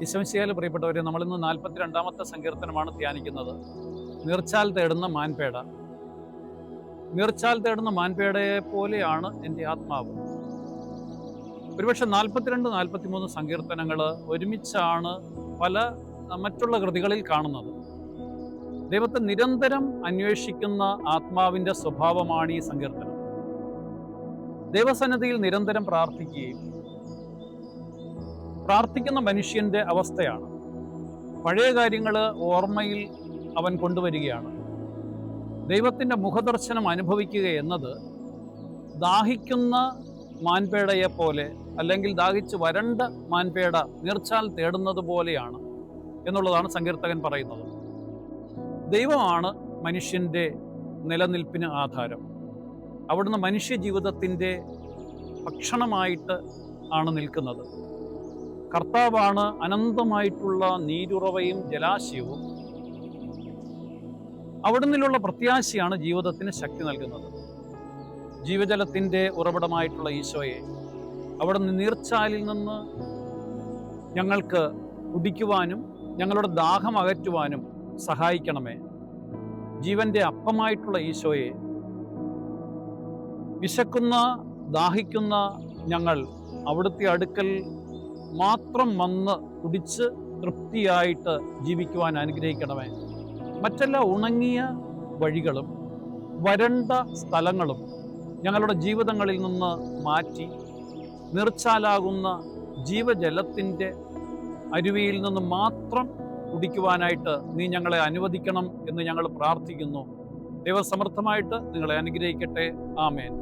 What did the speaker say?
ഈശോമിശിഹായിൽ പ്രിയപ്പെട്ടവരെ, നമ്മളിന്ന് 42-ാമത്തെ സങ്കീർത്തനമാണ് ധ്യാനിക്കുന്നത്. നീർച്ചാൽ തേടുന്ന മാൻപേട. നീർച്ചാൽ തേടുന്ന മാൻപേടയെ പോലെയാണ് എൻ്റെ ആത്മാവ്. ഒരുപക്ഷെ 42, 43 സങ്കീർത്തനങ്ങൾ ഒരുമിച്ചാണ് പല മറ്റുള്ള കൃതികളിൽ കാണുന്നത്. ദൈവത്തെ നിരന്തരം അന്വേഷിക്കുന്ന ആത്മാവിൻ്റെ സ്വഭാവമാണ് ഈ സങ്കീർത്തനം. ദൈവസന്നിധിയിൽ നിരന്തരം പ്രാർത്ഥിക്കുന്ന മനുഷ്യൻ്റെ അവസ്ഥയാണ്. പഴയ കാര്യങ്ങൾ ഓർമ്മയിൽ അവൻ കൊണ്ടുവരികയാണ്. ദൈവത്തിൻ്റെ മുഖദർശനം അനുഭവിക്കുക എന്നത് ദാഹിക്കുന്ന മാൻപേടയെ പോലെ, അല്ലെങ്കിൽ ദാഹിച്ച് വരണ്ട മാൻപേട നീർച്ചാൽ തേടുന്നത് പോലെയാണ് എന്നുള്ളതാണ് സങ്കീർത്തകൻ പറയുന്നത്. ദൈവമാണ് മനുഷ്യൻ്റെ നിലനിൽപ്പിന് ആധാരം. അവിടുന്ന് മനുഷ്യ ജീവിതത്തിൻ്റെ ഭക്ഷണമായിട്ട് ആണ് നിൽക്കുന്നത്. കർത്താവാണ് അനന്തമായിട്ടുള്ള നീരുറവയും ജലാശയവും. അവിടുന്നുള്ള പ്രത്യാശയാണ് ജീവിതത്തിന് ശക്തി നൽകുന്നത്. ജീവജലത്തിൻ്റെ ഉറവിടമായിട്ടുള്ള ഈശോയെ, അവിടുന്ന് നീർച്ചാലിൽ നിന്ന് ഞങ്ങൾക്ക് കുടിക്കുവാനും ഞങ്ങളുടെ ദാഹം അകറ്റുവാനും സഹായിക്കണമേ. ജീവന്റെ അപ്പമായിട്ടുള്ള ഈശോയെ, വിശക്കുന്ന ദാഹിക്കുന്ന ഞങ്ങൾ അവിടുത്തെ അടുക്കൽ മാത്രം വന്ന് കുടിച്ച് തൃപ്തിയായിട്ട് ജീവിക്കുവാൻ അനുഗ്രഹിക്കണമേ. മറ്റെല്ലാ ഉണങ്ങിയ വഴികളും വരണ്ട സ്ഥലങ്ങളും ഞങ്ങളുടെ ജീവിതങ്ങളിൽ നിന്ന് മാറ്റി നീർച്ചാലാകുന്ന ജീവജലത്തിൻ്റെ അരുവിയിൽ നിന്ന് മാത്രം കുടിക്കുവാനായിട്ട് നീ ഞങ്ങളെ അനുവദിക്കണം എന്ന് ഞങ്ങൾ പ്രാർത്ഥിക്കുന്നു. ദൈവസമർത്ഥമായിട്ട് നിങ്ങളെ അനുഗ്രഹിക്കട്ടെ. ആമേൻ.